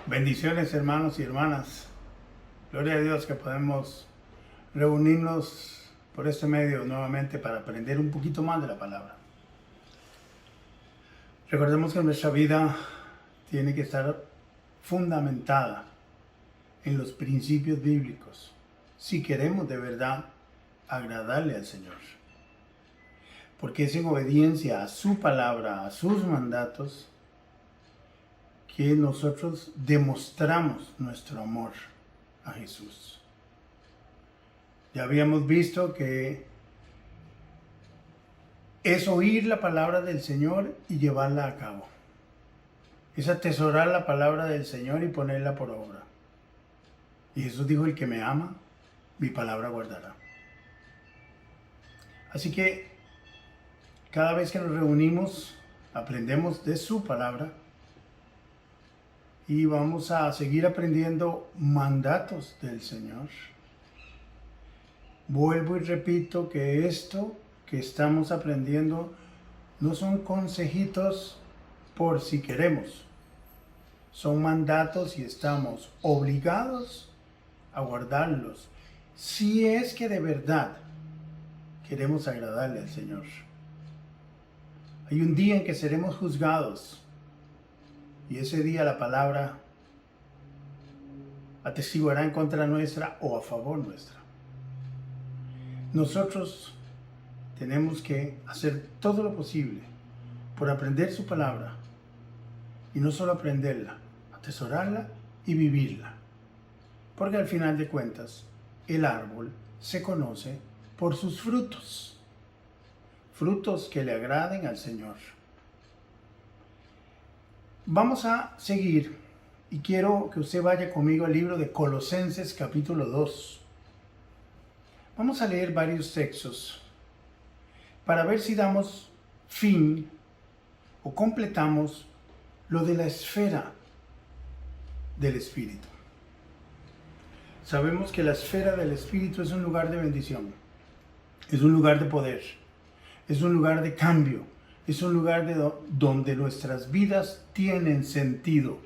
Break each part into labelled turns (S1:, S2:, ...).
S1: Bendiciones, hermanos y hermanas. Gloria a Dios que podemos reunirnos por este medio nuevamente para aprender un poquito más de la palabra. Recordemos que nuestra vida tiene que estar fundamentada en los principios bíblicos si queremos de verdad agradarle al Señor. Porque es en obediencia a su palabra, a sus mandatos, que nosotros demostramos nuestro amor a Jesús. Ya habíamos visto que es oír la palabra del Señor y llevarla a cabo. Es atesorar la palabra del Señor y ponerla por obra. Y Jesús dijo, el que me ama, mi palabra guardará. Así que cada vez que nos reunimos, aprendemos de su palabra y vamos a seguir aprendiendo mandatos del Señor. Vuelvo y repito que esto que estamos aprendiendo no son consejitos por si queremos. Son mandatos y estamos obligados a guardarlos si es que de verdad queremos agradarle al Señor. Hay un día en que seremos juzgados y ese día la palabra atestiguará en contra nuestra o a favor nuestra. Nosotros tenemos que hacer todo lo posible por aprender su palabra y no solo aprenderla, atesorarla y vivirla. Porque al final de cuentas, el árbol se conoce por sus frutos. Frutos que le agraden al Señor. Vamos a seguir y quiero que usted vaya conmigo al libro de Colosenses capítulo 2. Vamos a leer varios textos para ver si damos fin o completamos lo de la esfera del Espíritu. Sabemos que la esfera del Espíritu es un lugar de bendición, es un lugar de poder, es un lugar de cambio, es un lugar donde nuestras vidas tienen sentido,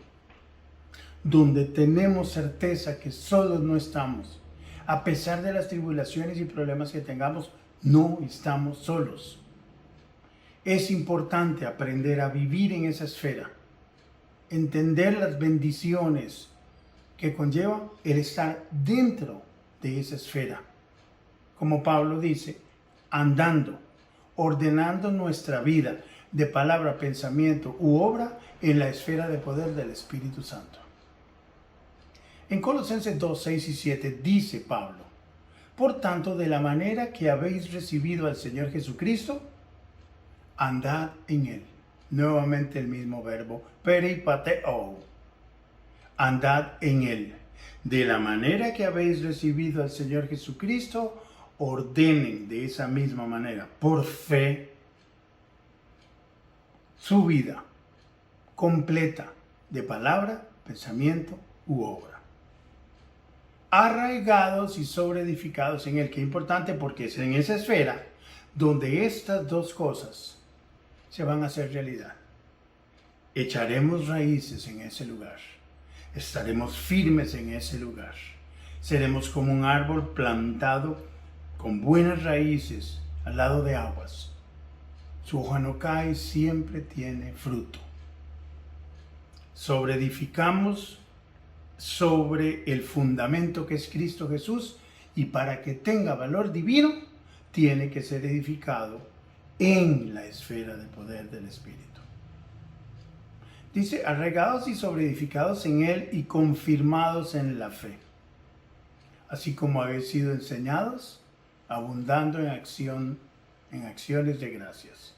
S1: donde tenemos certeza que solos no estamos. A pesar de las tribulaciones y problemas que tengamos, no estamos solos. Es importante aprender a vivir en esa esfera, entender las bendiciones que conlleva el estar dentro de esa esfera. Como Pablo dice, andando, ordenando nuestra vida de palabra, pensamiento u obra en la esfera de poder del Espíritu Santo. En Colosenses 2, 6 y 7 dice Pablo, por tanto, de la manera que habéis recibido al Señor Jesucristo, andad en Él. Nuevamente el mismo verbo, peripateo. Andad en Él. De la manera que habéis recibido al Señor Jesucristo, ordenen de esa misma manera, por fe, su vida completa de palabra, pensamiento u obra. Arraigados y sobreedificados en Él. Qué importante, porque es en esa esfera donde estas dos cosas se van a hacer realidad. Echaremos raíces en ese lugar. Estaremos firmes en ese lugar. Seremos como un árbol plantado con buenas raíces al lado de aguas. Su hoja no cae, siempre tiene fruto. Sobreedificamos sobre el fundamento que es Cristo Jesús, y para que tenga valor divino, tiene que ser edificado en la esfera de poder del Espíritu. Dice, arraigados y sobreedificados en Él y confirmados en la fe, así como habéis sido enseñados, abundando en acciones de gracias.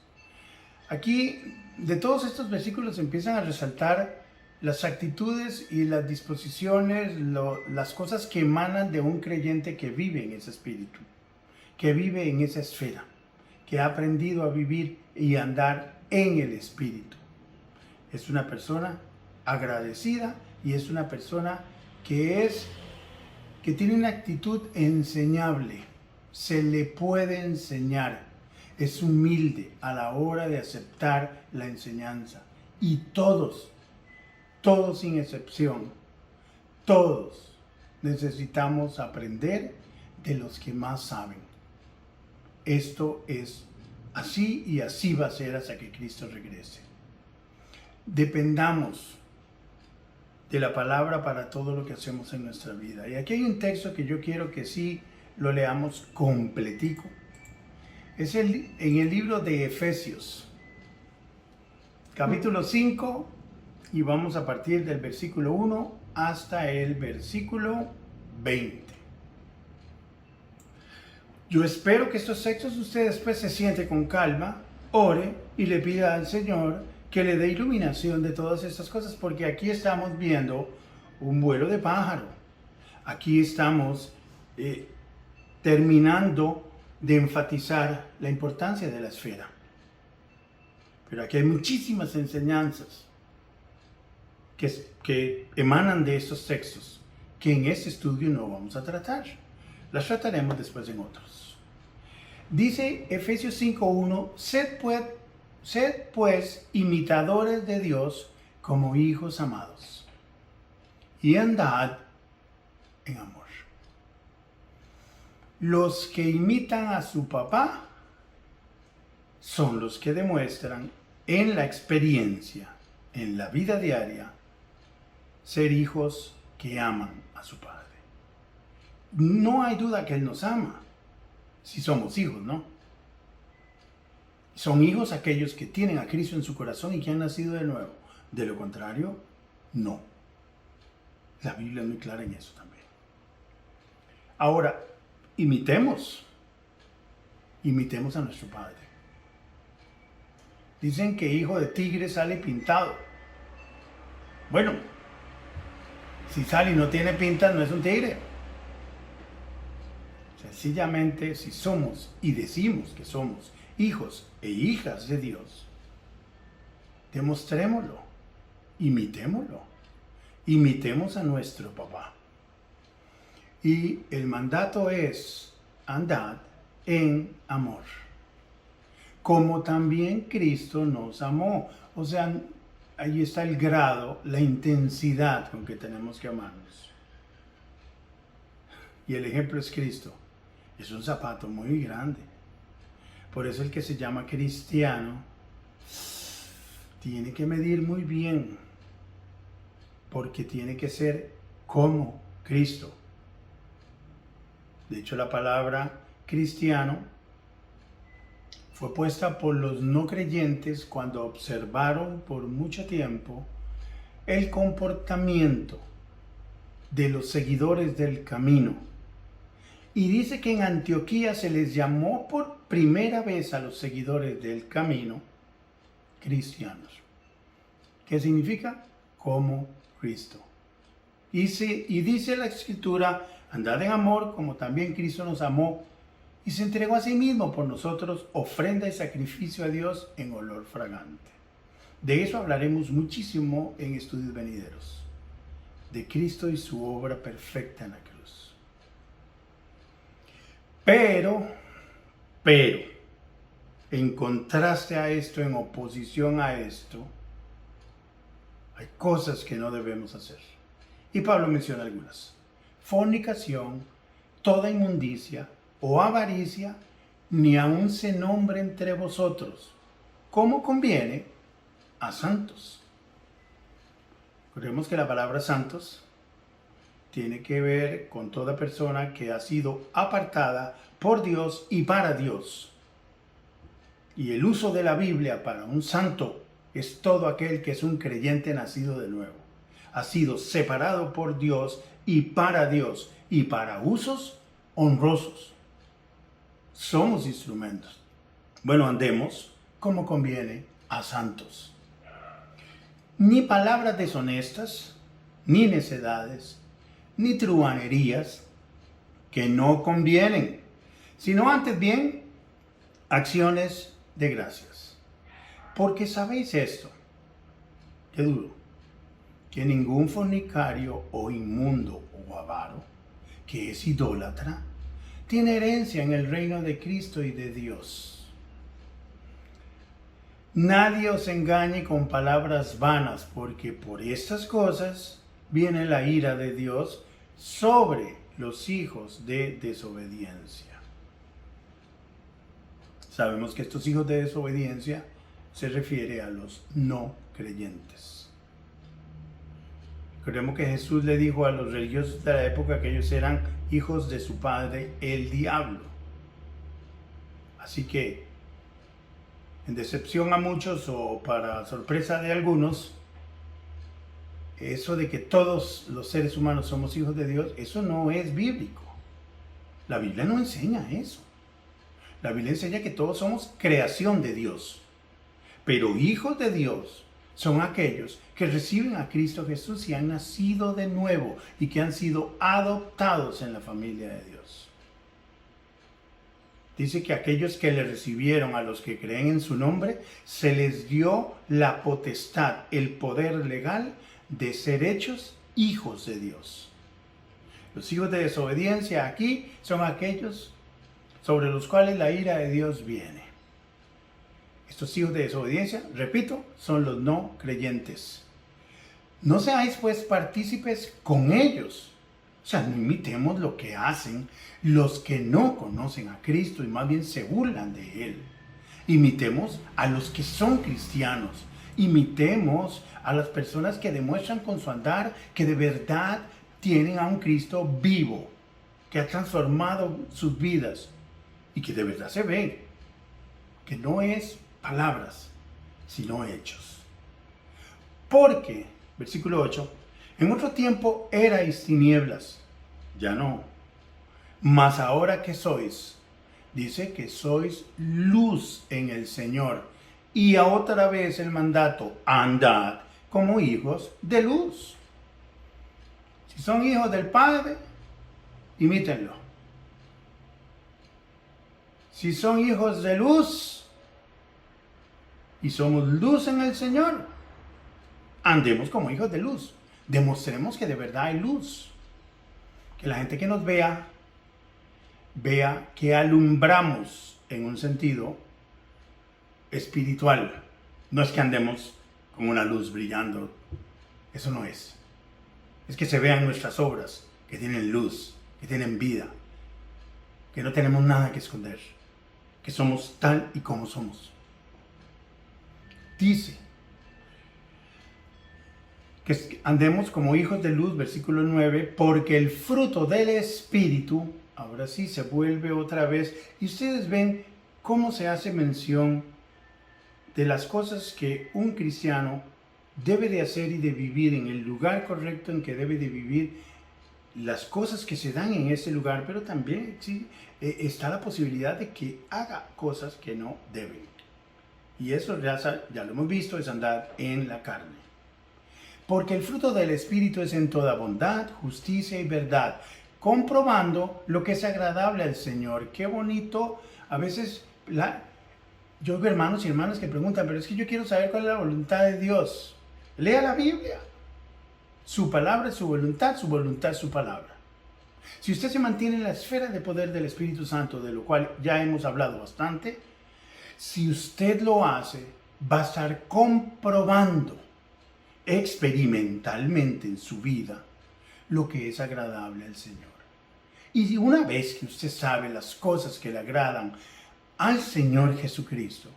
S1: Aquí, de todos estos versículos empiezan a resaltar las actitudes y las disposiciones, las cosas que emanan de un creyente que vive en ese espíritu, que vive en esa esfera, que ha aprendido a vivir y andar en el espíritu. Es una persona agradecida y es una persona que tiene una actitud enseñable. Se le puede enseñar. Es humilde a la hora de aceptar la enseñanza. Y todos todos sin excepción, todos necesitamos aprender de los que más saben. Esto es así y así va a ser hasta que Cristo regrese. Dependamos de la palabra para todo lo que hacemos en nuestra vida. Y aquí hay un texto que yo quiero que sí lo leamos completico. Es en el libro de Efesios, capítulo 5, y vamos a partir del versículo 1 hasta el versículo 20. Yo espero que estos textos usted después se siente con calma, ore y le pida al Señor que le dé iluminación de todas estas cosas, porque aquí estamos viendo un vuelo de pájaro. Aquí estamos terminando de enfatizar la importancia de la esfera. Pero aquí hay muchísimas enseñanzas que emanan de estos textos, que en este estudio no vamos a tratar. Las trataremos después en otros. Dice Efesios 5:1, sed pues imitadores de Dios como hijos amados, y andad en amor. Los que imitan a su papá son los que demuestran en la experiencia, en la vida diaria, ser hijos que aman a su padre. No hay duda que Él nos ama, si somos hijos, ¿no? Son hijos aquellos que tienen a Cristo en su corazón y que han nacido de nuevo. De lo contrario, no. La Biblia es muy clara en eso también. Ahora, imitemos a nuestro Padre. Dicen que hijo de tigre sale pintado. Bueno, si sale y no tiene pinta, no es un tigre. Sencillamente, si somos y decimos que somos hijos e hijas de Dios, demostrémoslo, imitemos a nuestro papá. Y el mandato es: andad en amor, como también Cristo nos amó. O sea, ahí está el grado, la intensidad con que tenemos que amarnos. Y el ejemplo es Cristo. Es un zapato muy grande. Por eso el que se llama cristiano tiene que medir muy bien, porque tiene que ser como Cristo. De hecho, la palabra cristiano fue puesta por los no creyentes cuando observaron por mucho tiempo el comportamiento de los seguidores del camino. Y dice que en Antioquía se les llamó por primera vez a los seguidores del camino cristianos. ¿Qué significa? Como Cristo. Y dice la Escritura: andad en amor como también Cristo nos amó y se entregó a sí mismo por nosotros, ofrenda y sacrificio a Dios en olor fragante. De eso hablaremos muchísimo en estudios venideros, de Cristo y su obra perfecta en la cruz. Pero, en contraste a esto, en oposición a esto, hay cosas que no debemos hacer. Y Pablo menciona algunas: fornicación, toda inmundicia o avaricia, ni aun se nombre entre vosotros, como conviene a santos. Recordemos que la palabra santos tiene que ver con toda persona que ha sido apartada por Dios y para Dios. Y el uso de la Biblia para un santo es todo aquel que es un creyente nacido de nuevo. Ha sido separado por Dios y para usos honrosos. Somos instrumentos. Bueno, andemos como conviene a santos. Ni palabras deshonestas, ni necedades, ni truhanerías que no convienen, sino antes bien acciones de gracias. Porque sabéis esto, qué duro, que ningún fornicario o inmundo o avaro, que es idólatra, tiene herencia en el reino de Cristo y de Dios. Nadie os engañe con palabras vanas, porque por estas cosas viene la ira de Dios sobre los hijos de desobediencia. Sabemos que estos hijos de desobediencia se refiere a los no creyentes. Recordemos que Jesús le dijo a los religiosos de la época que ellos eran hijos de su padre, el diablo. Así que, en decepción a muchos o para sorpresa de algunos, eso de que todos los seres humanos somos hijos de Dios, eso no es bíblico. La Biblia no enseña eso. La Biblia enseña que todos somos creación de Dios. Pero hijos de Dios son aquellos que reciben a Cristo Jesús y han nacido de nuevo y que han sido adoptados en la familia de Dios. Dice que aquellos que le recibieron, a los que creen en su nombre, se les dio la potestad, el poder legal de ser hechos hijos de Dios. Los hijos de desobediencia aquí son aquellos sobre los cuales la ira de Dios viene. Estos hijos de desobediencia, repito, son los no creyentes. No seáis pues partícipes con ellos. O sea, no imitemos lo que hacen los que no conocen a Cristo y más bien se burlan de Él. Imitemos a los que son cristianos. Imitemos a las personas que demuestran con su andar que de verdad tienen a un Cristo vivo, que ha transformado sus vidas y que de verdad se ve, que no es palabras, sino hechos. Porque, versículo 8, en otro tiempo erais tinieblas, ya no, mas ahora que sois, dice que sois luz en el Señor. Y a otra vez el mandato, andad como hijos de luz. Si son hijos del Padre, imítenlo. Si son hijos de luz y somos luz en el Señor, andemos como hijos de luz. Demostremos que de verdad hay luz. Que la gente que nos vea que alumbramos en un sentido espiritual. No es que andemos con una luz brillando. Eso no es. Es que se vean nuestras obras, que tienen luz, que tienen vida, que no tenemos nada que esconder, que somos tal y como somos. Dice que andemos como hijos de luz, versículo 9, porque el fruto del Espíritu, ahora sí se vuelve otra vez, y ustedes ven cómo se hace mención de las cosas que un cristiano debe de hacer y de vivir en el lugar correcto en que debe de vivir, las cosas que se dan en ese lugar, pero también sí, está la posibilidad de que haga cosas que no deben. Y eso ya lo hemos visto, es andar en la carne. Porque el fruto del Espíritu es en toda bondad, justicia y verdad, comprobando lo que es agradable al Señor. Qué bonito, a veces yo veo hermanos y hermanas que preguntan, pero es que yo quiero saber cuál es la voluntad de Dios. Lea la Biblia. Su palabra es su voluntad es su palabra. Si usted se mantiene en la esfera de poder del Espíritu Santo, de lo cual ya hemos hablado bastante, si usted lo hace, va a estar comprobando experimentalmente en su vida lo que es agradable al Señor. Y una vez que usted sabe las cosas que le agradan al Señor Jesucristo,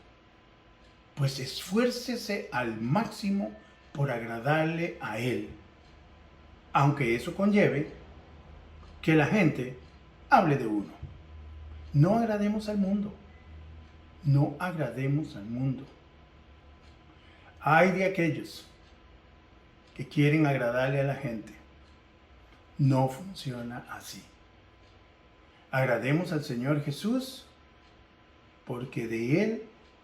S1: pues esfuércese al máximo por agradarle a Él, aunque eso conlleve que la gente hable de uno. No agrademos al mundo. No agrademos al mundo. Hay de aquellos que quieren agradarle a la gente. No funciona así. Agrademos al Señor Jesús porque de Él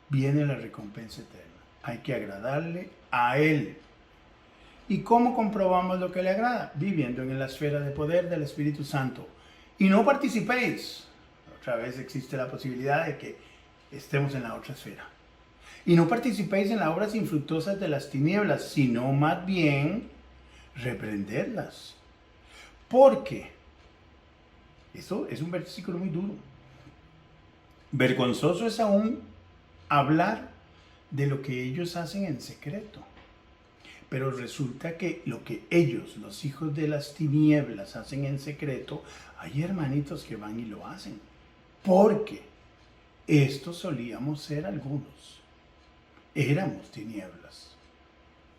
S1: viene la recompensa eterna. Hay que agradarle a Él. ¿Y cómo comprobamos lo que le agrada? Viviendo en la esfera de poder del Espíritu Santo. Y no participéis. Otra vez existe la posibilidad de que estemos en la otra esfera. Y no participéis en las obras infructuosas de las tinieblas, sino más bien reprenderlas. Porque, eso es un versículo muy duro. Vergonzoso es aún hablar de lo que ellos hacen en secreto. Pero resulta que lo que ellos, los hijos de las tinieblas, hacen en secreto, hay hermanitos que van y lo hacen. Porque estos solíamos ser algunos. Éramos tinieblas.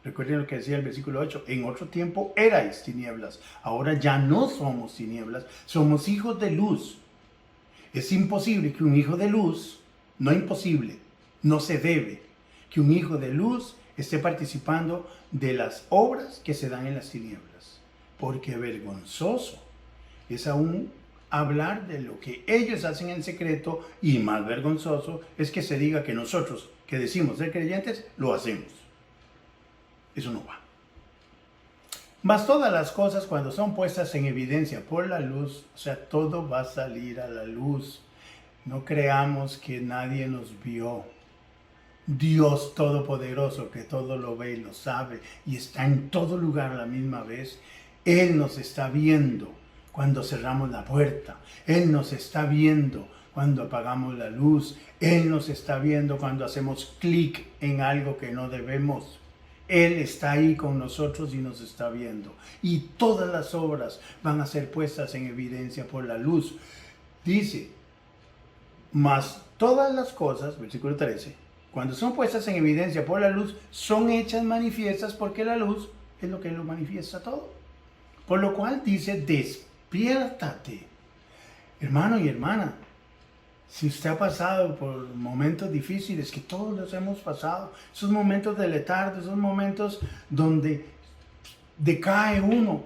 S1: Recuerden lo que decía el versículo 8. En otro tiempo erais tinieblas. Ahora ya no somos tinieblas. Somos hijos de luz. Es imposible que un hijo de luz, no imposible, no se debe, que un hijo de luz esté participando de las obras que se dan en las tinieblas. Porque vergonzoso es aún hablar de lo que ellos hacen en secreto, y más vergonzoso es que se diga que nosotros, que decimos ser creyentes, lo hacemos. Eso no va. Mas todas las cosas, cuando son puestas en evidencia por la luz, o sea, todo va a salir a la luz. No creamos que nadie nos vio. Dios Todopoderoso, que todo lo ve y lo sabe y está en todo lugar a la misma vez, Él nos está viendo cuando cerramos la puerta. Él nos está viendo cuando apagamos la luz. Él nos está viendo cuando hacemos clic en algo que no debemos. Él está ahí con nosotros y nos está viendo. Y todas las obras van a ser puestas en evidencia por la luz. Dice, mas todas las cosas, versículo 13, cuando son puestas en evidencia por la luz, son hechas manifiestas porque la luz es lo que lo manifiesta todo. Por lo cual dice, despiértate. Hermano y hermana, si usted ha pasado por momentos difíciles, que todos los hemos pasado, esos momentos de letargo, esos momentos donde decae uno,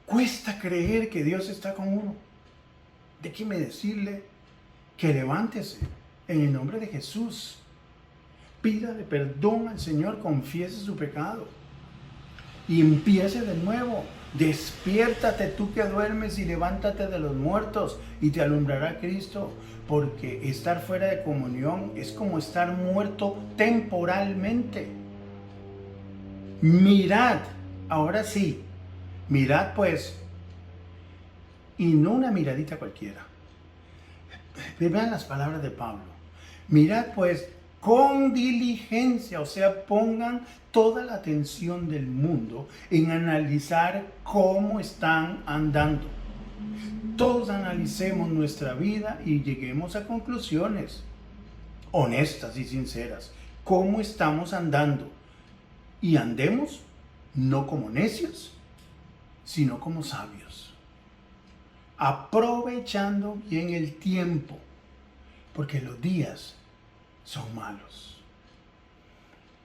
S1: cuesta creer que Dios está con uno, déjeme decirle que levántese en el nombre de Jesús. Pídale perdón al Señor, confiese su pecado y empiece de nuevo. Despiértate tú que duermes y levántate de los muertos y te alumbrará Cristo, porque estar fuera de comunión es como estar muerto temporalmente. Mirad, ahora sí, mirad pues, y no una miradita cualquiera. Vean las palabras de Pablo. Mirad pues con diligencia, o sea, pongan toda la atención del mundo en analizar cómo están andando. Todos analicemos nuestra vida y lleguemos a conclusiones honestas y sinceras. ¿Cómo estamos andando? Y andemos no como necios, sino como sabios, aprovechando bien el tiempo, porque los días son malos.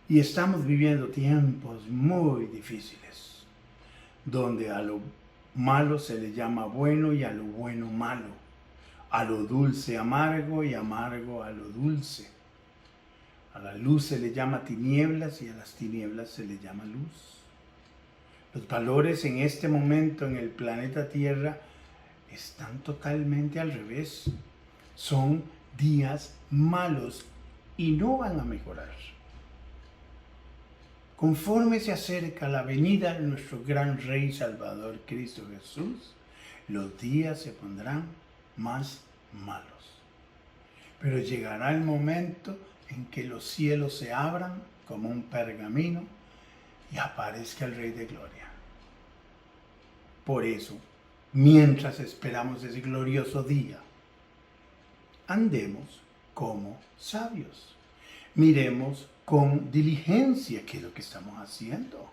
S1: Y estamos viviendo tiempos muy difíciles, donde a lo malo se le llama bueno y a lo bueno malo, a lo dulce amargo y amargo a lo dulce. A la luz se le llama tinieblas y a las tinieblas se le llama luz. Los valores en este momento en el planeta Tierra están totalmente al revés. Son días malos y no van a mejorar. Conforme se acerca la venida de nuestro gran Rey Salvador Cristo Jesús, los días se pondrán más malos. Pero llegará el momento en que los cielos se abran como un pergamino y aparezca el Rey de Gloria. Por eso, mientras esperamos ese glorioso día, andemos como sabios. Miremos con diligencia qué es lo que estamos haciendo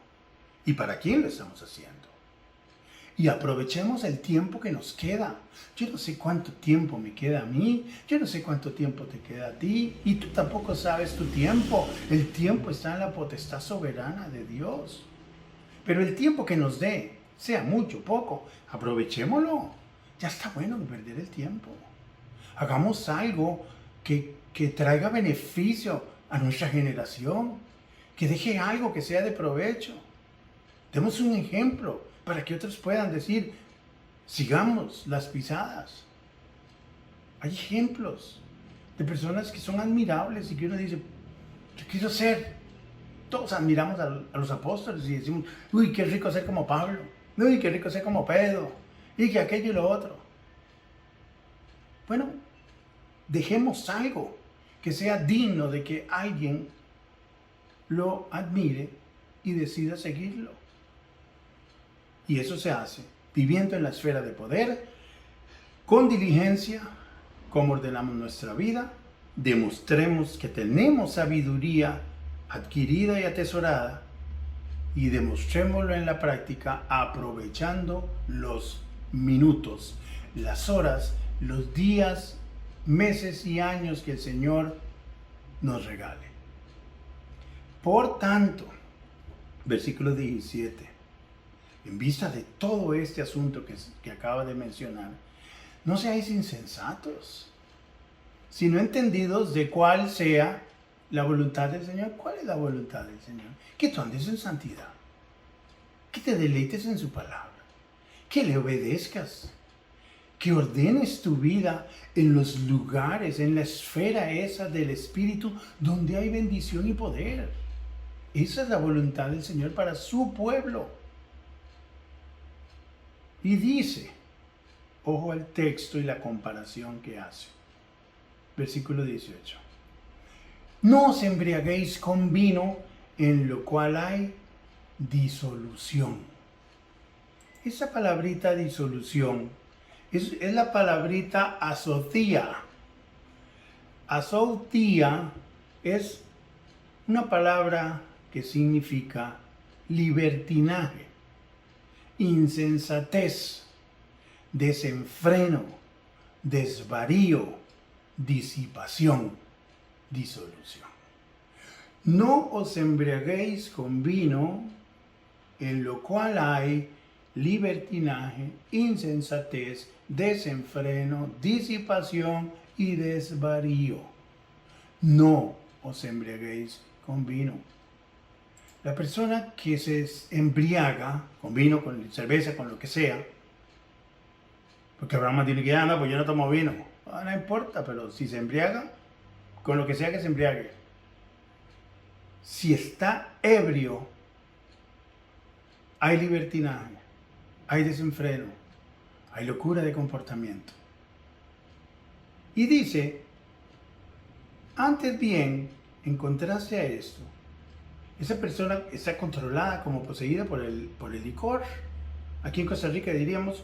S1: y para quién lo estamos haciendo. Y aprovechemos el tiempo que nos queda. Yo no sé cuánto tiempo me queda a mí, yo no sé cuánto tiempo te queda a ti, y tú tampoco sabes tu tiempo. El tiempo está en la potestad soberana de Dios. Pero el tiempo que nos dé, sea mucho o poco, aprovechémoslo. Ya está bueno de perder el tiempo. Hagamos algo que traiga beneficio a nuestra generación, que deje algo que sea de provecho. Demos un ejemplo para que otros puedan decir, sigamos las pisadas. Hay ejemplos de personas que son admirables y que uno dice, yo quiero ser. Todos admiramos a los apóstoles y decimos, uy, qué rico ser como Pablo, uy, qué rico ser como Pedro, y que aquello y lo otro. Bueno, dejemos algo que sea digno de que alguien lo admire y decida seguirlo. Y eso se hace viviendo en la esfera de poder, con diligencia, como ordenamos nuestra vida, demostremos que tenemos sabiduría adquirida y atesorada y demostrémoslo en la práctica aprovechando los minutos, las horas, los días, meses y años que el Señor nos regale. Por tanto, versículo 17, en vista de todo este asunto que acaba de mencionar, no seáis insensatos, sino entendidos de cuál sea la voluntad del Señor. ¿Cuál es la voluntad del Señor? Que tú andes en santidad, que te deleites en su palabra, que le obedezcas, que ordenes tu vida en los lugares, en la esfera esa del Espíritu, donde hay bendición y poder. Esa es la voluntad del Señor para su pueblo. Y dice, ojo al texto y la comparación que hace. Versículo 18. No os embriaguéis con vino, en lo cual hay disolución. Esa palabrita disolución es la palabrita azotía. Azotía es una palabra que significa libertinaje, insensatez, desenfreno, desvarío, disipación, disolución. No os embriaguéis con vino, en lo cual hay libertinaje, insensatez, desenfreno, disipación y desvarío. No os embriaguéis con vino. La persona que se embriaga con vino, con cerveza, con lo que sea, porque Abraham tiene que anda, pues yo no tomo vino. No importa, pero si se embriaga, con lo que sea que se embriague. Si está ebrio, hay libertinaje, hay desenfreno, hay locura de comportamiento. Y dice, antes bien, en contraste a esto, esa persona está controlada como poseída por el licor. Aquí en Costa Rica diríamos,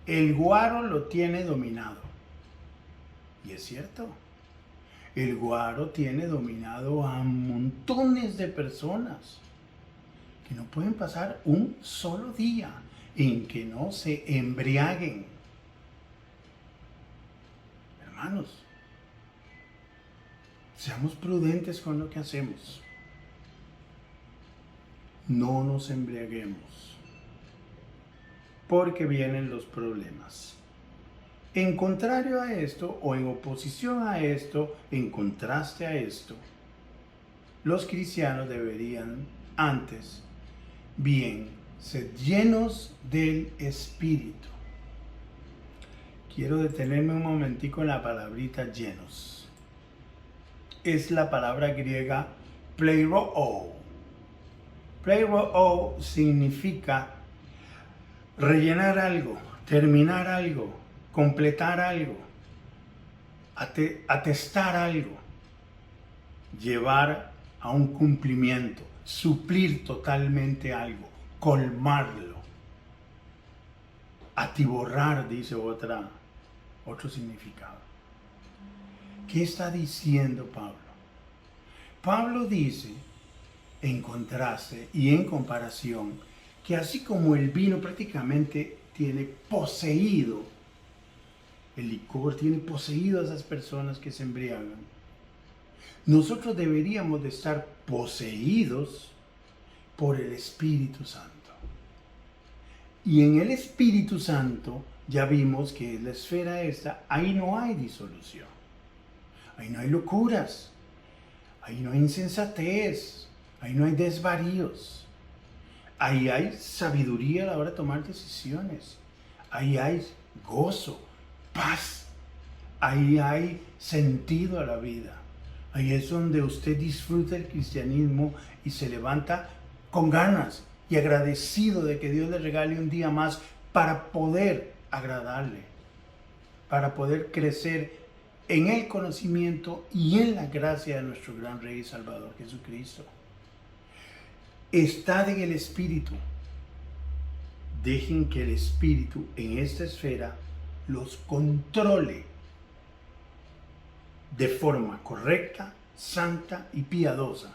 S1: el guaro lo tiene dominado. Y es cierto, el guaro tiene dominado a montones de personas que no pueden pasar un solo día en que no se embriaguen. Hermanos, seamos prudentes con lo que hacemos. No nos embriaguemos, porque vienen los problemas. En contrario a esto, o en oposición a esto, en contraste a esto, los cristianos deberían antes, bien, ser llenos del Espíritu. Quiero detenerme un momentico en la palabrita llenos. Es la palabra griega pleroo. Pleroo significa rellenar algo, terminar algo, completar algo, atestar algo, llevar a un cumplimiento, suplir totalmente algo, colmarlo, atiborrar, dice otro significado. ¿Qué está diciendo Pablo? Pablo dice, en contraste y en comparación, que así como el vino prácticamente tiene poseído, el licor tiene poseído a esas personas que se embriagan, nosotros deberíamos de estar poseídos por el Espíritu Santo. Y en el Espíritu Santo ya vimos que en la esfera esta, ahí no hay disolución, ahí no hay locuras, ahí no hay insensatez, ahí no hay desvaríos, ahí hay sabiduría a la hora de tomar decisiones, ahí hay gozo, paz, ahí hay sentido a la vida. Ahí es donde usted disfruta el cristianismo y se levanta con ganas y agradecido de que Dios le regale un día más para poder agradarle, para poder crecer en el conocimiento y en la gracia de nuestro gran Rey y Salvador Jesucristo. Estad en el Espíritu. Dejen que el Espíritu en esta esfera los controle de forma correcta, santa y piadosa,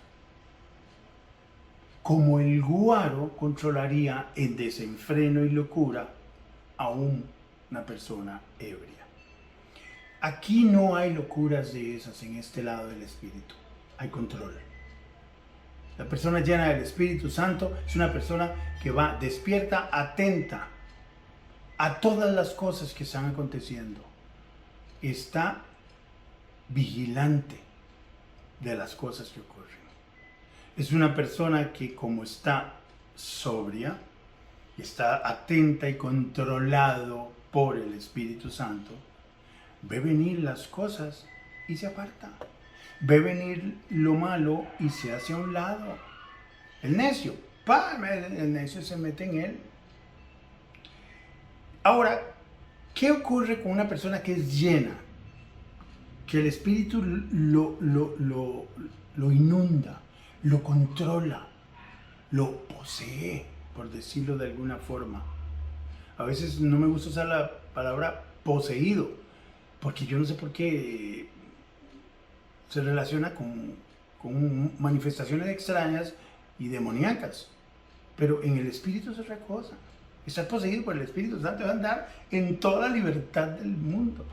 S1: como el guaro controlaría en desenfreno y locura a una persona ebria. Aquí no hay locuras de esas en este lado del Espíritu, hay control. La persona llena del Espíritu Santo es una persona que va despierta, atenta a todas las cosas que están aconteciendo. Está vigilante de las cosas que ocurren. Es una persona que, como está sobria, está atenta y controlado por el Espíritu Santo, ve venir las cosas y se aparta. Ve venir lo malo y se hace a un lado. El necio, el necio se mete en él. Ahora, ¿qué ocurre con una persona que es llena? Que el Espíritu lo inunda, lo controla, lo posee, por decirlo de alguna forma. A veces no me gusta usar la palabra poseído, porque yo no sé por qué se relaciona con manifestaciones extrañas y demoníacas. Pero en el Espíritu es otra cosa. Estar poseído por el Espíritu Santo va a andar en toda la libertad del mundo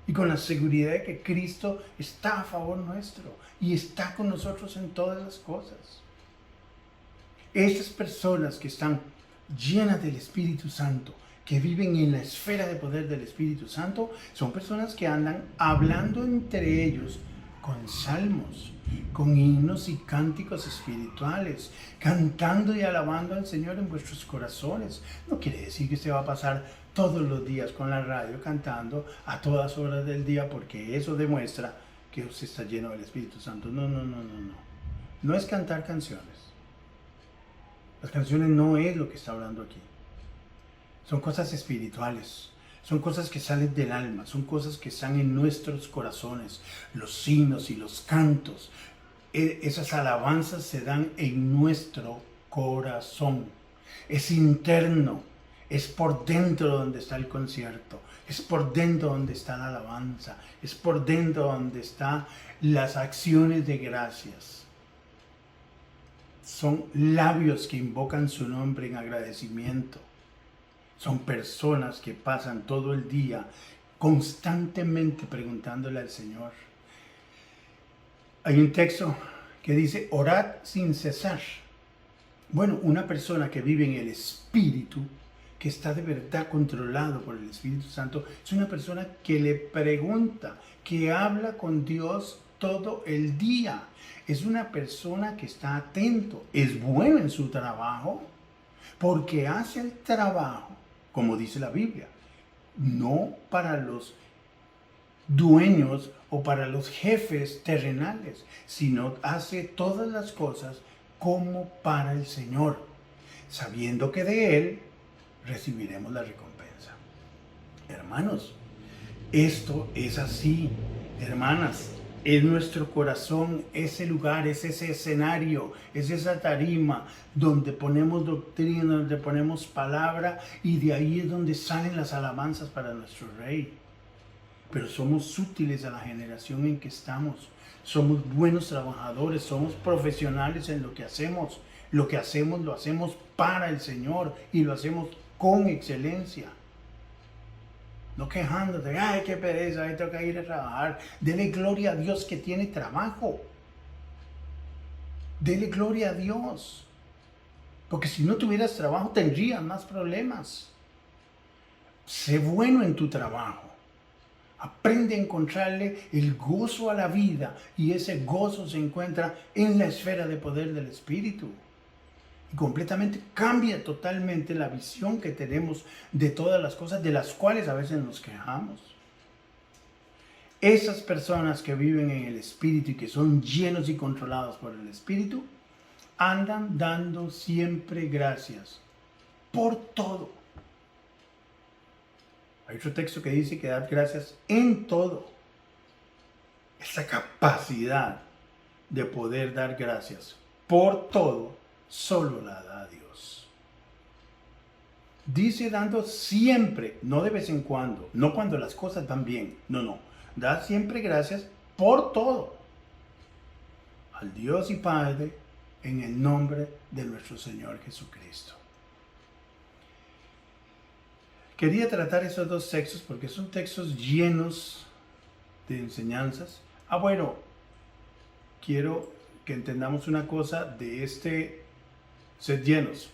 S1: y con la seguridad de que Cristo está a favor nuestro y está con nosotros en todas las cosas. Estas personas que están llenas del Espíritu Santo, que viven en la esfera de poder del Espíritu Santo, son personas que andan hablando entre ellos con salmos, con himnos y cánticos espirituales, cantando y alabando al Señor en vuestros corazones. No quiere decir que usted va a pasar todos los días con la radio cantando a todas horas del día, porque eso demuestra que usted está lleno del Espíritu Santo. No. No es cantar canciones. Las canciones no es lo que está hablando aquí. Son cosas espirituales. Son cosas que salen del alma, son cosas que están en nuestros corazones. Los himnos y los cantos, esas alabanzas se dan en nuestro corazón. Es interno, es por dentro donde está el concierto, es por dentro donde está la alabanza, es por dentro donde están las acciones de gracias. Son labios que invocan su nombre en agradecimiento. Son personas que pasan todo el día constantemente preguntándole al Señor. Hay un texto que dice, orad sin cesar. Bueno, una persona que vive en el Espíritu, que está de verdad controlado por el Espíritu Santo, es una persona que le pregunta, que habla con Dios todo el día. Es una persona que está atento, es bueno en su trabajo, porque hace el trabajo, como dice la Biblia, no para los dueños o para los jefes terrenales, sino hace todas las cosas como para el Señor, sabiendo que de Él recibiremos la recompensa. Hermanos, esto es así, hermanas. Es nuestro corazón, ese lugar, es ese escenario, es esa tarima donde ponemos doctrina, donde ponemos palabra, y de ahí es donde salen las alabanzas para nuestro Rey. Pero somos útiles a la generación en que estamos. Somos buenos trabajadores, somos profesionales en lo que hacemos. Lo que hacemos lo hacemos para el Señor y lo hacemos con excelencia. No quejándote, ay, qué pereza, ay, tengo que ir a trabajar. Dele gloria a Dios que tiene trabajo. Dele gloria a Dios. Porque si no tuvieras trabajo, tendrías más problemas. Sé bueno en tu trabajo. Aprende a encontrarle el gozo a la vida. Y ese gozo se encuentra en la esfera de poder del Espíritu. Y completamente cambia totalmente la visión que tenemos de todas las cosas de las cuales a veces nos quejamos. Esas personas que viven en el Espíritu y que son llenos y controlados por el Espíritu, andan dando siempre gracias por todo. Hay otro texto que dice que dad gracias en todo. Esa capacidad de poder dar gracias por todo solo la da Dios. Dice dando siempre, no de vez en cuando, no cuando las cosas van bien, no. Da siempre gracias por todo al Dios y Padre en el nombre de nuestro Señor Jesucristo. Quería tratar esos dos textos porque son textos llenos de enseñanzas. Bueno, quiero que entendamos una cosa de este sed llenos.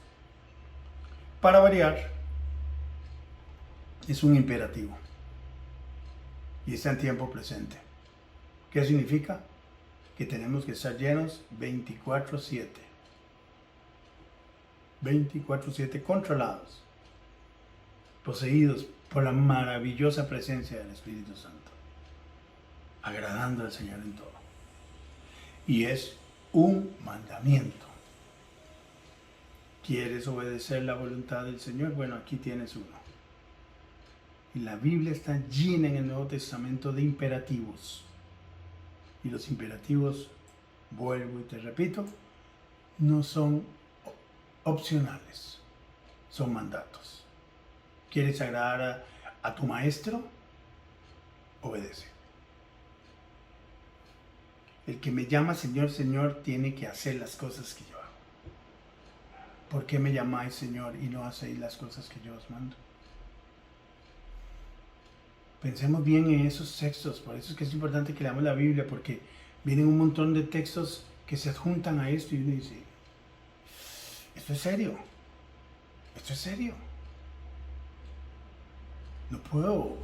S1: Para variar, es un imperativo y está en tiempo presente. ¿Qué significa? Que tenemos que estar llenos 24/7. 24/7 controlados, poseídos por la maravillosa presencia del Espíritu Santo, agradando al Señor en todo. Y es un mandamiento. ¿Quieres obedecer la voluntad del Señor? Bueno, aquí tienes uno. Y la Biblia está llena en el Nuevo Testamento de imperativos. Y los imperativos, vuelvo y te repito, no son opcionales, son mandatos. ¿Quieres agradar a tu maestro? Obedece. El que me llama Señor, Señor, tiene que hacer las cosas que yo hago. ¿Por qué me llamáis Señor y no hacéis las cosas que yo os mando? Pensemos bien en esos textos, por eso es que es importante que leamos la Biblia, porque vienen un montón de textos que se adjuntan a esto y uno dice, esto es serio, esto es serio. No puedo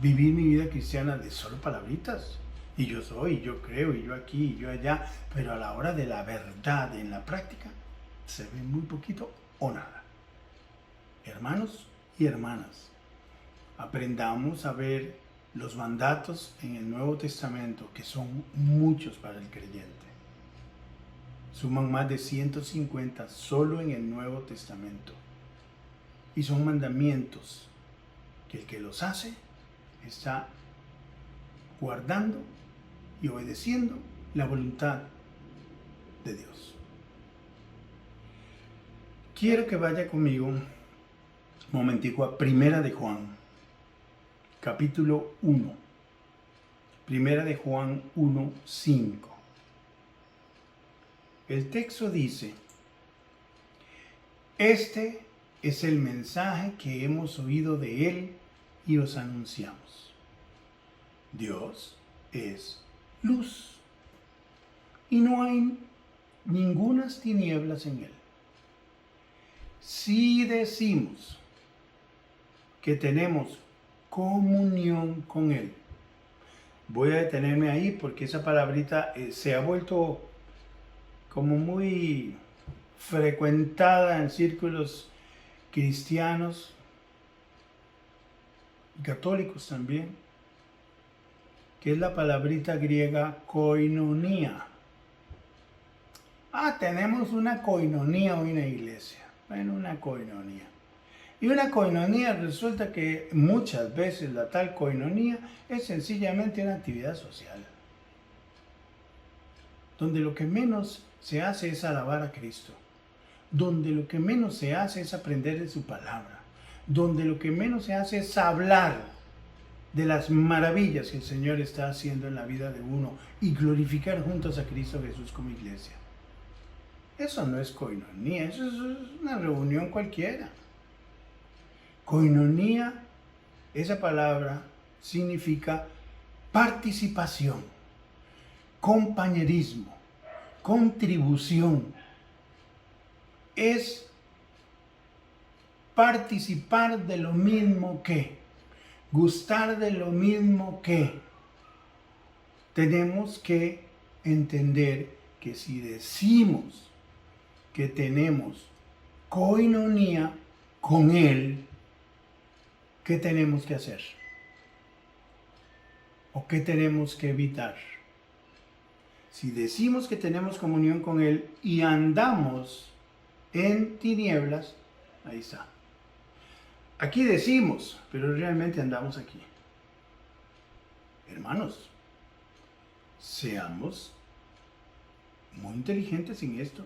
S1: vivir mi vida cristiana de solo palabritas, y yo soy, y yo creo, y yo aquí, y yo allá, pero a la hora de la verdad, en la práctica, se ve muy poquito o nada. Hermanos y hermanas, aprendamos a ver los mandatos en el Nuevo Testamento, que son muchos para el creyente. Suman más de 150 solo en el Nuevo Testamento. Y son mandamientos que el que los hace está guardando y obedeciendo la voluntad de Dios. Quiero que vaya conmigo un momentico a Primera de Juan, capítulo 1. Primera de Juan 1:5. El texto dice, este es el mensaje que hemos oído de él y os anunciamos. Dios es luz y no hay ningunas tinieblas en él. Si decimos que tenemos comunión con él, voy a detenerme ahí porque esa palabrita se ha vuelto como muy frecuentada en círculos cristianos y católicos también, que es la palabrita griega koinonía. Tenemos una koinonía hoy en la iglesia. Bueno, una koinonía. Y una koinonía resulta que muchas veces la tal koinonía es sencillamente una actividad social, donde lo que menos se hace es alabar a Cristo, donde lo que menos se hace es aprender de su palabra, donde lo que menos se hace es hablar de las maravillas que el Señor está haciendo en la vida de uno y glorificar juntos a Cristo Jesús como iglesia. Eso no es koinonía, eso es una reunión cualquiera. Koinonía, esa palabra significa participación, compañerismo, contribución. Es participar de lo mismo que, gustar de lo mismo que. Tenemos que entender que si decimos que tenemos koinonía con Él, ¿qué tenemos que hacer? ¿O qué tenemos que evitar? Si decimos que tenemos comunión con Él y andamos en tinieblas, ahí está. Aquí decimos, pero realmente andamos aquí. Hermanos, seamos muy inteligentes en esto.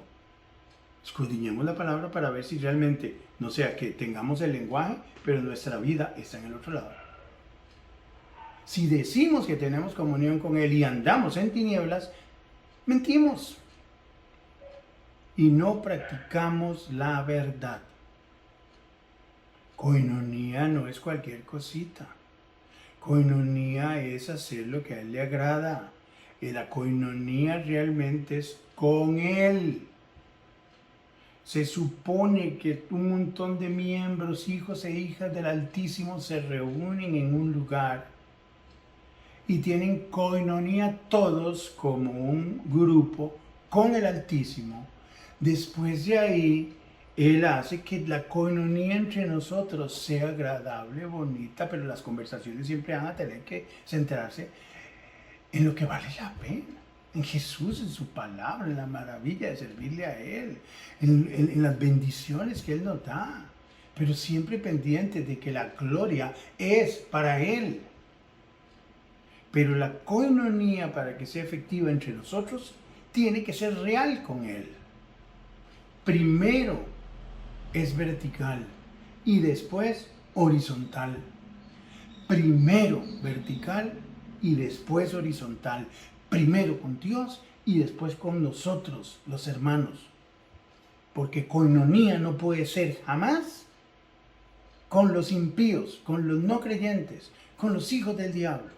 S1: Escudriñemos la palabra para ver si realmente, no sea que tengamos el lenguaje, pero nuestra vida está en el otro lado. Si decimos que tenemos comunión con Él y andamos en tinieblas, mentimos. Y no practicamos la verdad. Coinonía no es cualquier cosita. Coinonía es hacer lo que a Él le agrada. Y la coinonía realmente es con Él. Se supone que un montón de miembros, hijos e hijas del Altísimo, se reúnen en un lugar y tienen coinonía todos como un grupo con el Altísimo. Después de ahí, Él hace que la coinonía entre nosotros sea agradable, bonita, pero las conversaciones siempre van a tener que centrarse en lo que vale la pena. En Jesús, en su palabra, en la maravilla de servirle a Él, en las bendiciones que Él nos da, pero siempre pendiente de que la gloria es para Él. Pero la coinonía, para que sea efectiva entre nosotros, tiene que ser real con Él. Primero es vertical y después horizontal. Primero vertical y después horizontal. Primero con Dios y después con nosotros, los hermanos. Porque coinonía no puede ser jamás con los impíos, con los no creyentes, con los hijos del diablo.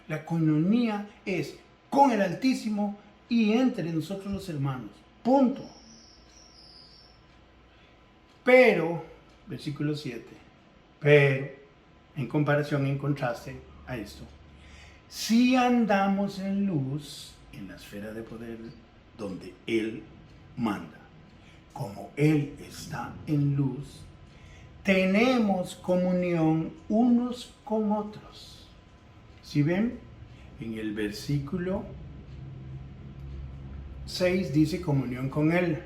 S1: La coinonía es con el Altísimo y entre nosotros los hermanos. Punto. Pero, versículo 7, pero, en comparación, en contraste a esto, si andamos en luz, en la esfera de poder donde Él manda, como Él está en luz, tenemos comunión unos con otros. ¿Sí ven? En el versículo 6 dice comunión con Él.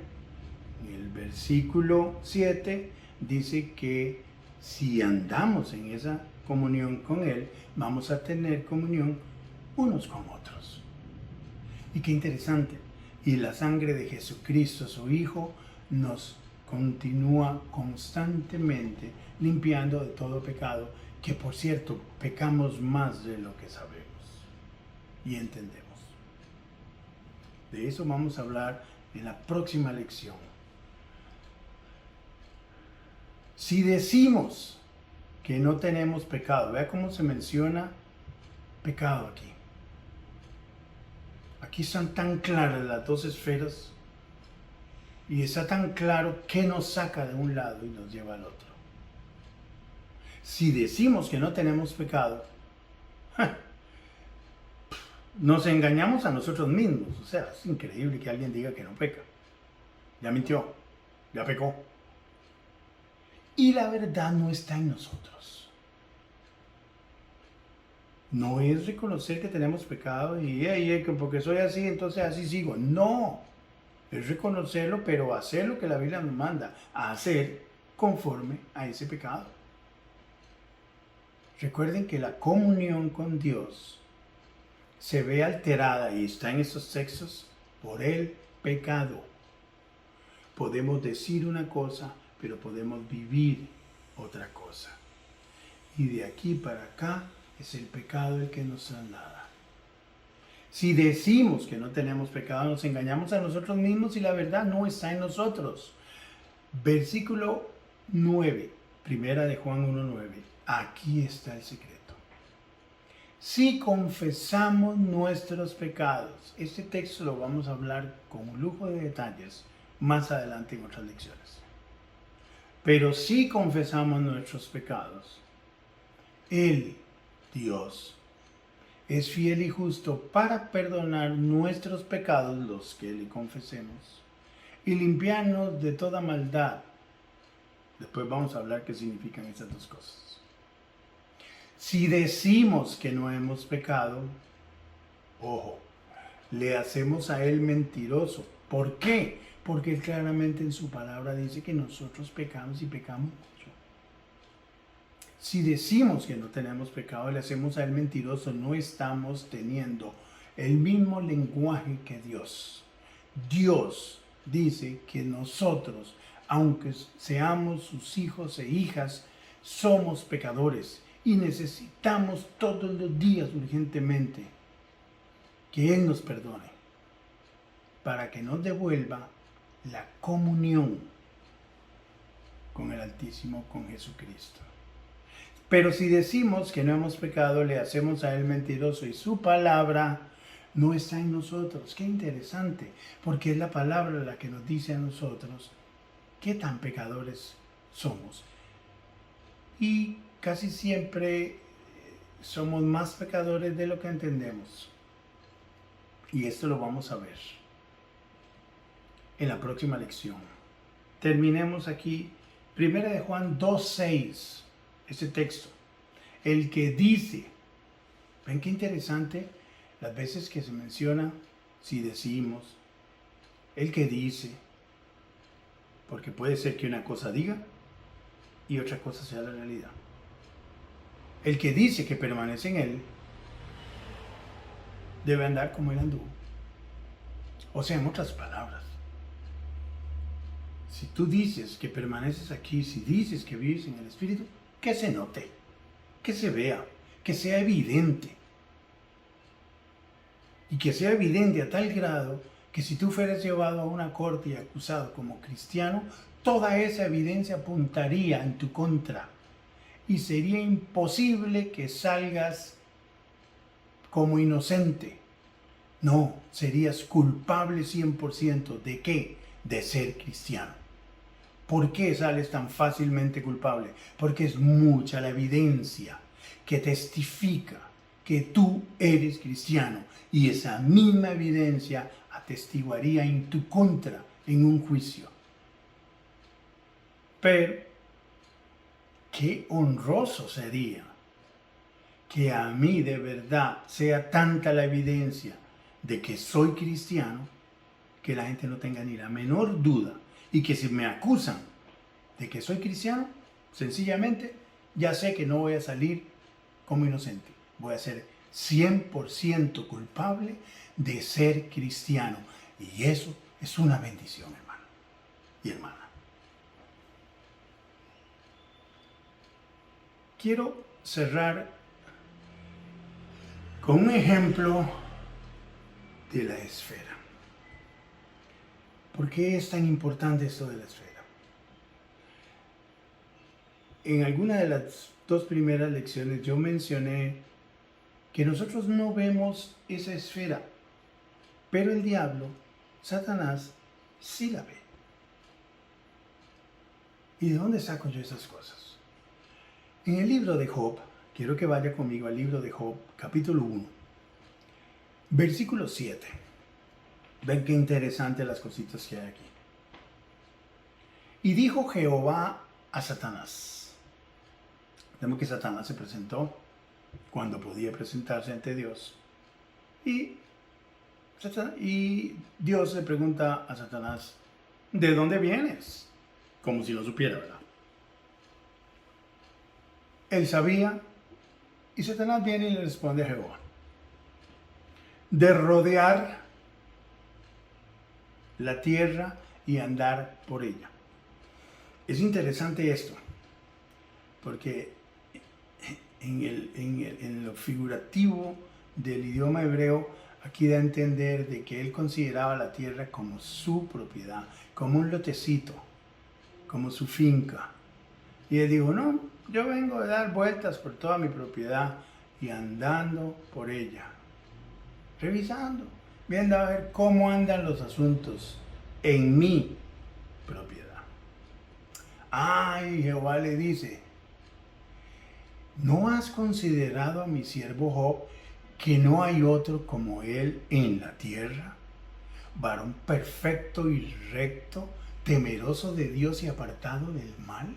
S1: En el versículo 7 dice que si andamos en esa comunión con Él, vamos a tener comunión unos con otros. Y qué interesante. Y la sangre de Jesucristo, su Hijo, nos continúa constantemente limpiando de todo pecado, que por cierto, pecamos más de lo que sabemos y entendemos. De eso vamos a hablar en la próxima lección. Si decimos que no tenemos pecado, vea cómo se menciona pecado aquí. Aquí están tan claras las dos esferas y está tan claro qué nos saca de un lado y nos lleva al otro. Si decimos que no tenemos pecado, nos engañamos a nosotros mismos. O sea, es increíble que alguien diga que no peca. Ya mintió, ya pecó. Y la verdad no está en nosotros. No es reconocer que tenemos pecado y porque soy así, entonces así sigo. No, es reconocerlo, pero hacer lo que la Biblia nos manda, a hacer conforme a ese pecado. Recuerden que la comunión con Dios se ve alterada, y está en estos textos, por el pecado. Podemos decir una cosa, pero podemos vivir otra cosa. Y de aquí para acá es el pecado el que nos traslada. Si decimos que no tenemos pecado, nos engañamos a nosotros mismos y la verdad no está en nosotros. Versículo 9, primera de Juan 1:9. Aquí está el secreto. Si confesamos nuestros pecados, este texto lo vamos a hablar con un lujo de detalles más adelante en otras lecciones. Pero si confesamos nuestros pecados, Él, Dios, es fiel y justo para perdonar nuestros pecados, los que le confesemos, y limpiarnos de toda maldad. Después vamos a hablar qué significan estas dos cosas. Si decimos que no hemos pecado, ojo, le hacemos a Él mentiroso. ¿Por qué? Porque Él claramente en su palabra dice que nosotros pecamos y pecamos mucho. Si decimos que no tenemos pecado, le hacemos a Él mentiroso, no estamos teniendo el mismo lenguaje que Dios. Dios dice que nosotros, aunque seamos sus hijos e hijas, somos pecadores y necesitamos todos los días urgentemente que Él nos perdone para que nos devuelva la comunión con el Altísimo, con Jesucristo. Pero si decimos que no hemos pecado, le hacemos a Él mentiroso y su palabra no está en nosotros. Qué interesante, porque es la palabra la que nos dice a nosotros qué tan pecadores somos. Y casi siempre somos más pecadores de lo que entendemos. Y esto lo vamos a ver en la próxima lección. Terminemos aquí. 1 de Juan 2:6, ese texto. El que dice, ven qué interesante las veces que se menciona, si decimos, el que dice, porque puede ser que una cosa diga y otra cosa sea la realidad. El que dice que permanece en Él, debe andar como Él anduvo. O sea, en otras palabras, si tú dices que permaneces aquí, si dices que vives en el Espíritu, que se note, que se vea, que sea evidente. Y que sea evidente a tal grado que si tú fueras llevado a una corte y acusado como cristiano, toda esa evidencia apuntaría en tu contra. Y sería imposible que salgas como inocente. No, serías culpable 100%. ¿De qué? De ser cristiano. ¿Por qué sales tan fácilmente culpable? Porque es mucha la evidencia que testifica que tú eres cristiano. Y esa misma evidencia atestiguaría en tu contra en un juicio. Pero, qué honroso sería que a mí de verdad sea tanta la evidencia de que soy cristiano, que la gente no tenga ni la menor duda, y que si me acusan de que soy cristiano, sencillamente ya sé que no voy a salir como inocente, voy a ser 100% culpable de ser cristiano, y eso es una bendición, hermano y hermana. Quiero cerrar con un ejemplo de la esfera. ¿Por qué es tan importante esto de la esfera? En alguna de las dos primeras lecciones yo mencioné que nosotros no vemos esa esfera, pero el diablo, Satanás, sí la ve. ¿Y de dónde saco yo esas cosas? En el libro de Job, quiero que vaya conmigo al libro de Job, capítulo 1, versículo 7. Ven qué interesante las cositas que hay aquí. Y dijo Jehová a Satanás. Vemos que Satanás se presentó cuando podía presentarse ante Dios. Y Dios le pregunta a Satanás, ¿de dónde vienes? Como si lo supiera, ¿verdad? Él sabía, y Satanás viene y le responde a Jehová, de rodear la tierra y andar por ella. Es interesante esto, porque en lo figurativo del idioma hebreo, aquí da a entender de que él consideraba la tierra como su propiedad, como un lotecito, como su finca. Y él dijo, no, yo vengo a dar vueltas por toda mi propiedad y andando por ella, revisando, viendo a ver cómo andan los asuntos en mi propiedad. Ay, Jehová le dice, ¿no has considerado a mi siervo Job, que no hay otro como él en la tierra? Varón perfecto y recto, temeroso de Dios y apartado del mal.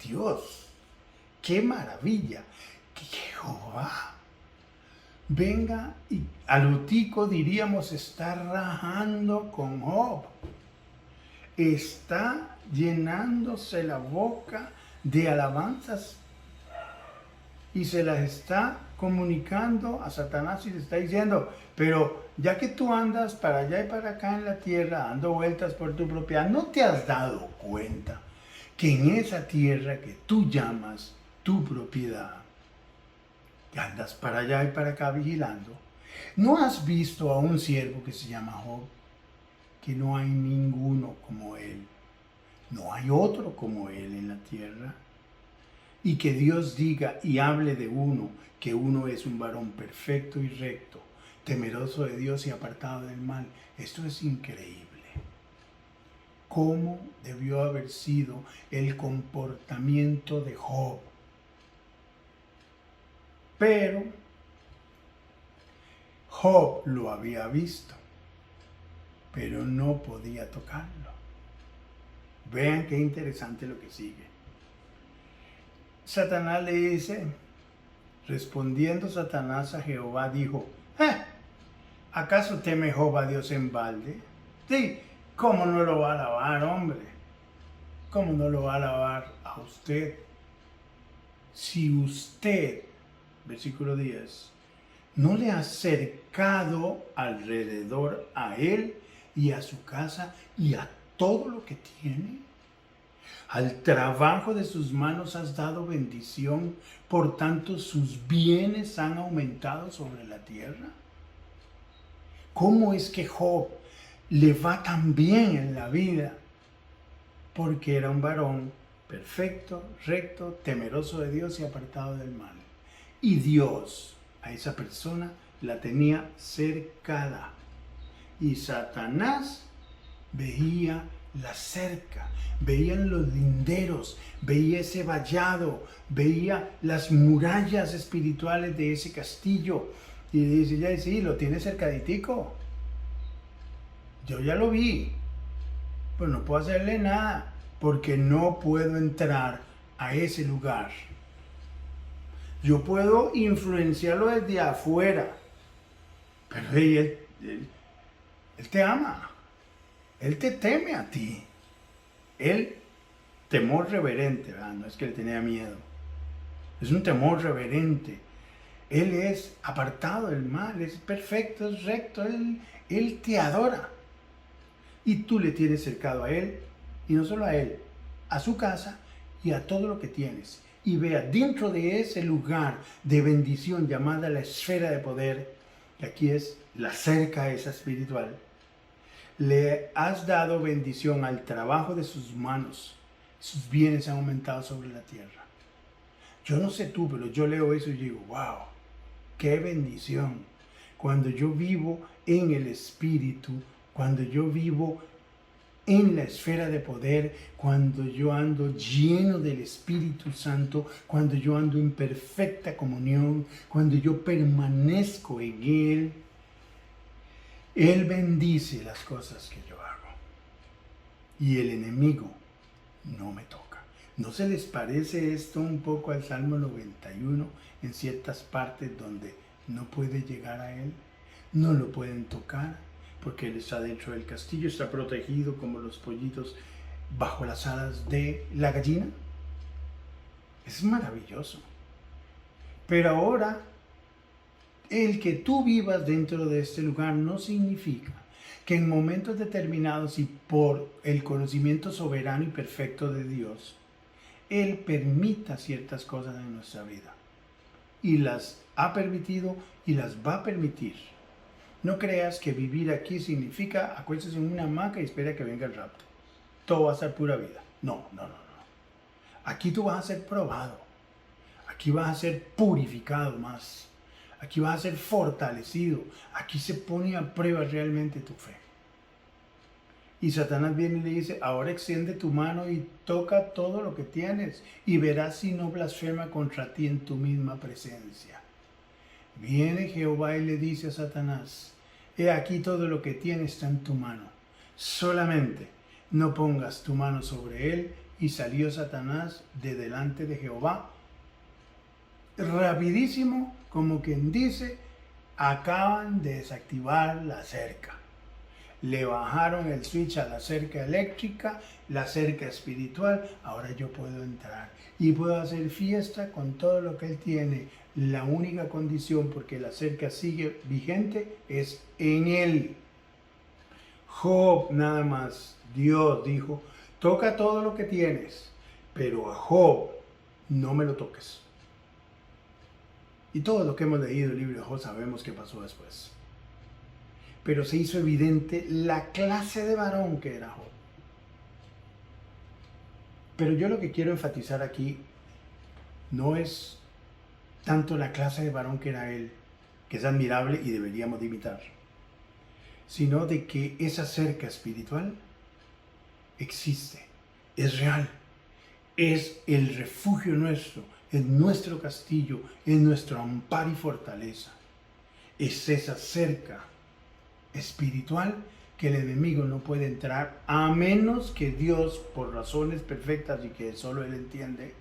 S1: Dios, qué maravilla que Jehová venga y al utico diríamos está rajando con Job. Está llenándose la boca de alabanzas y se las está comunicando a Satanás y le está diciendo, pero ya que tú andas para allá y para acá en la tierra, dando vueltas por tu propiedad, ¿no te has dado cuenta que en esa tierra que tú llamas tu propiedad, que andas para allá y para acá vigilando, no has visto a un siervo que se llama Job, que no hay ninguno como él, no hay otro como él en la tierra? Y que Dios diga y hable de uno, que uno es un varón perfecto y recto, temeroso de Dios y apartado del mal. Esto es increíble. ¿Cómo debió haber sido el comportamiento de Job? Pero Job lo había visto, pero no podía tocarlo. Vean qué interesante lo que sigue. Satanás le dice, respondiendo Satanás a Jehová, dijo, ¿acaso teme Job a Dios en balde? Sí, ¿cómo no lo va a alabar, hombre? ¿Cómo no lo va a alabar a usted? Si usted, versículo 10, no le ha acercado alrededor a él y a su casa y a todo lo que tiene. Al trabajo de sus manos has dado bendición, por tanto sus bienes han aumentado sobre la tierra. ¿Cómo es que Job le va tan bien en la vida? Porque era un varón perfecto, recto, temeroso de Dios y apartado del mal. Y Dios a esa persona la tenía cercada. Y Satanás veía la cerca, veían los linderos, veía ese vallado, veía las murallas espirituales de ese castillo. Y dice, ya sí, lo tiene cercaditico. Yo ya lo vi, pero no puedo hacerle nada, porque no puedo entrar a ese lugar. Yo puedo influenciarlo desde afuera, pero él te ama. Él te teme a ti. Él, temor reverente, ¿verdad? No es que él tenía miedo. Es un temor reverente. Él es apartado del mal, es perfecto, es recto. Él te adora. Y tú le tienes cercado a él, y no solo a él, a su casa y a todo lo que tienes. Y vea, dentro de ese lugar de bendición llamada la esfera de poder, que aquí es la cerca esa espiritual, le has dado bendición al trabajo de sus manos. Sus bienes han aumentado sobre la tierra. Yo no sé tú, pero yo leo eso y digo, wow, qué bendición. Cuando yo vivo en el Espíritu, cuando yo vivo en la esfera de poder, cuando yo ando lleno del Espíritu Santo, cuando yo ando en perfecta comunión, cuando yo permanezco en Él, Él bendice las cosas que yo hago. Y el enemigo no me toca. ¿No se les parece esto un poco al Salmo 91 en ciertas partes donde no puede llegar a Él? No lo pueden tocar porque Él está dentro del castillo, está protegido como los pollitos bajo las alas de la gallina. Es maravilloso. Pero ahora, el que tú vivas dentro de este lugar no significa que en momentos determinados y por el conocimiento soberano y perfecto de Dios, Él permita ciertas cosas en nuestra vida. Y las ha permitido y las va a permitir. No creas que vivir aquí significa acuéstate en una hamaca y espera que venga el rapto. Todo va a ser pura vida. No. Aquí tú vas a ser probado. Aquí vas a ser purificado más. Aquí vas a ser fortalecido. Aquí se pone a prueba realmente tu fe. Y Satanás viene y le dice, ahora extiende tu mano y toca todo lo que tienes y verás si no blasfema contra ti en tu misma presencia. Viene Jehová y le dice a Satanás, he aquí todo lo que tienes está en tu mano. Solamente no pongas tu mano sobre él. Y salió Satanás de delante de Jehová. Rapidísimo, como quien dice, acaban de desactivar la cerca. le bajaron el switch a la cerca eléctrica, la cerca espiritual, ahora yo puedo entrar y puedo hacer fiesta con todo lo que él tiene. La única condición, porque la cerca sigue vigente, es en él. Job nada más, Dios dijo, toca todo lo que tienes, pero a Job no me lo toques. Y todo lo que hemos leído el libro de Job sabemos qué pasó después. Pero se hizo evidente la clase de varón que era Job. Pero yo lo que quiero enfatizar aquí no es tanto la clase de varón que era él, que es admirable y deberíamos de imitar, sino de que esa cerca espiritual existe, es real, es el refugio nuestro, es nuestro castillo, es nuestro amparo y fortaleza. Es esa cerca espiritual que el enemigo no puede entrar a menos que Dios, por razones perfectas y que solo Él entiende,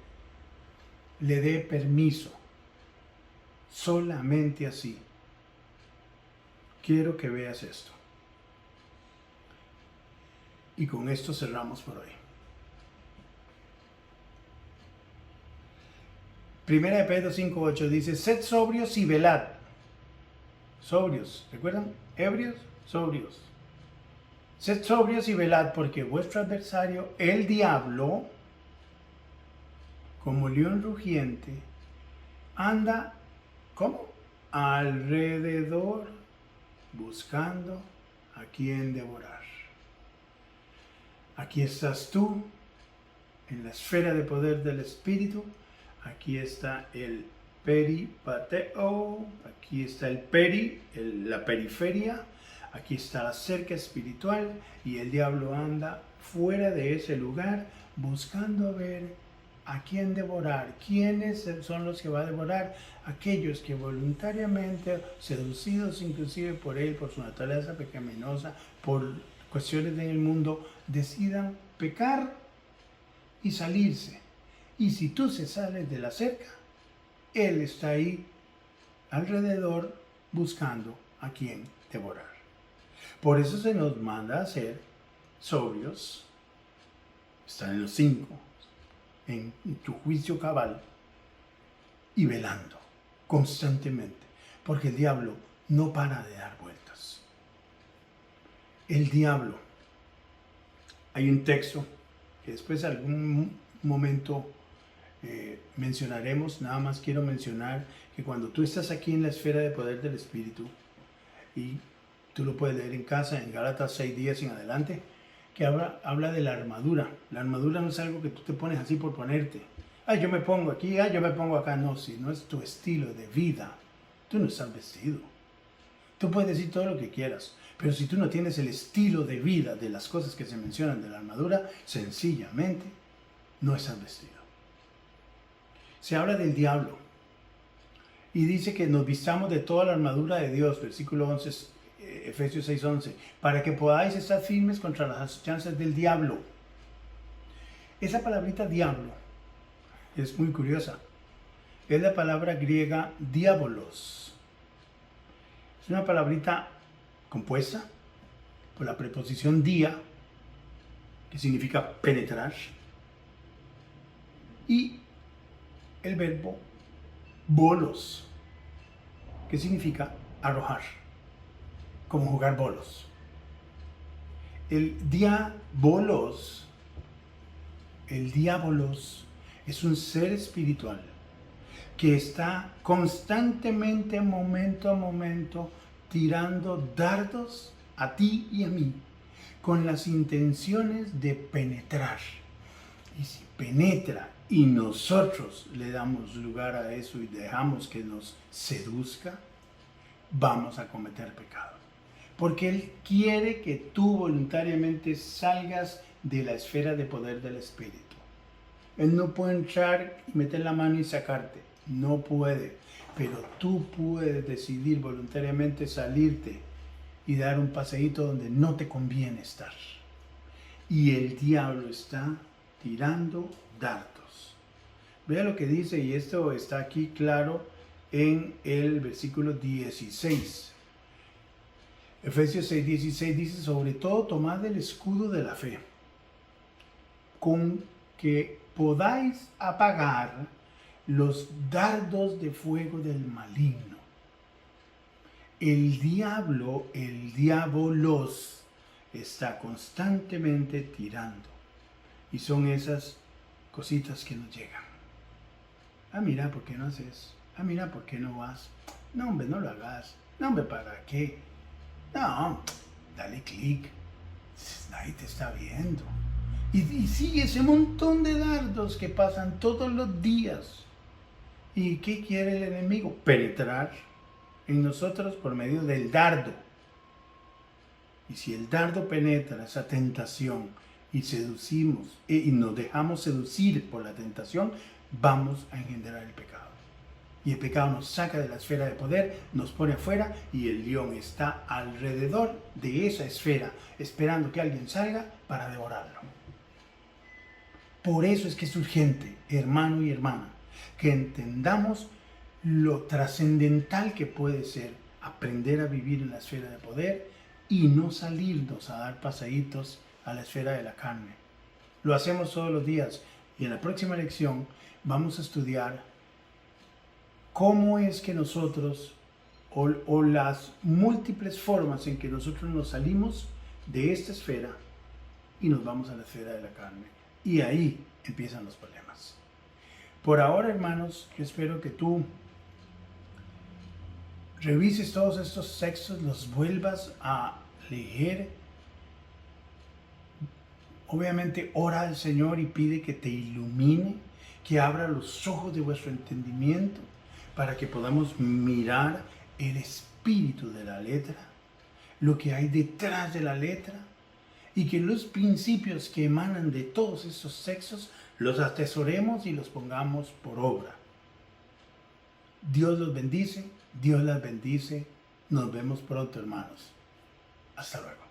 S1: le dé permiso. Solamente así. Quiero que veas esto. Y con esto cerramos por hoy. Primera de Pedro 5:8 dice, sed sobrios y velad. Sobrios, ¿recuerdan? Ebrios, sobrios. Sed sobrios y velad, porque vuestro adversario, el diablo, como león rugiente, anda, ¿cómo? Alrededor, buscando a quien devorar. Aquí estás tú, en la esfera de poder del Espíritu. Aquí está el peripateo, aquí está el la periferia, aquí está la cerca espiritual y el diablo anda fuera de ese lugar buscando ver a quién devorar. ¿Quiénes son los que va a devorar? Aquellos que voluntariamente, seducidos inclusive por él, por su naturaleza pecaminosa, por cuestiones en el mundo, decidan pecar y salirse. Y si tú se sales de la cerca, él está ahí alrededor buscando a quien devorar. Por eso se nos manda a ser sobrios, están en los 5, en tu juicio cabal, y velando constantemente, porque el diablo no para de dar vueltas. El diablo, hay un texto que después algún momento mencionaremos, nada más quiero mencionar que cuando tú estás aquí en la esfera de poder del Espíritu, y tú lo puedes leer en casa, en Gálatas 6:10 en adelante, que habla de la armadura. La armadura no es algo que tú te pones así por ponerte. Yo me pongo aquí, yo me pongo acá. No, si no es tu estilo de vida, tú no estás vestido. Tú puedes decir todo lo que quieras, pero si tú no tienes el estilo de vida de las cosas que se mencionan de la armadura, sencillamente no estás vestido. Se habla del diablo y dice que nos vistamos de toda la armadura de Dios, versículo 11, Efesios 6:11, para que podáis estar firmes contra las acechanzas del diablo. Esa palabrita diablo es muy curiosa. Es la palabra griega diabolos. Es una palabrita compuesta por la preposición dia, que significa penetrar, y el verbo bolos, que significa arrojar, como jugar bolos. El diabolos es un ser espiritual que está constantemente, momento a momento, tirando dardos a ti y a mí, con las intenciones de penetrar. Y si penetra y nosotros le damos lugar a eso y dejamos que nos seduzca, vamos a cometer pecado. Porque Él quiere que tú voluntariamente salgas de la esfera de poder del Espíritu. Él no puede entrar y meter la mano y sacarte. No puede. Pero tú puedes decidir voluntariamente salirte y dar un paseíto donde no te conviene estar. Y el diablo está tirando dardos. Vea lo que dice, y esto está aquí claro en el versículo 16. Efesios 6:16 dice, sobre todo tomad el escudo de la fe, con que podáis apagar los dardos de fuego del maligno. El diabolos, está constantemente tirando. Y son esas cositas que nos llegan. Ah, mira, ¿por qué no haces? Ah, mira, ¿por qué no vas? No, hombre, no lo hagas. No, hombre, ¿para qué? No, dale clic. Nadie te está viendo. Y sigue ese montón de dardos que pasan todos los días. ¿Y qué quiere el enemigo? Penetrar en nosotros por medio del dardo. Y si el dardo penetra esa tentación y seducimos y nos dejamos seducir por la tentación, vamos a engendrar el pecado. Y el pecado nos saca de la esfera de poder, nos pone afuera y el león está alrededor de esa esfera, esperando que alguien salga para devorarlo. Por eso es que es urgente, hermano y hermana, que entendamos lo trascendental que puede ser aprender a vivir en la esfera de poder y no salirnos a dar paseitos a la esfera de la carne. Lo hacemos todos los días y en la próxima lección vamos a estudiar cómo es que nosotros o las múltiples formas en que nosotros nos salimos de esta esfera y nos vamos a la esfera de la carne. Y ahí empiezan los problemas. Por ahora, hermanos, yo espero que tú revises todos estos textos, los vuelvas a leer. Obviamente, ora al Señor y pide que te ilumine, que abra los ojos de vuestro entendimiento para que podamos mirar el espíritu de la letra, lo que hay detrás de la letra, y que los principios que emanan de todos estos textos los atesoremos y los pongamos por obra. Dios los bendice, Dios las bendice. Nos vemos pronto, hermanos. Hasta luego.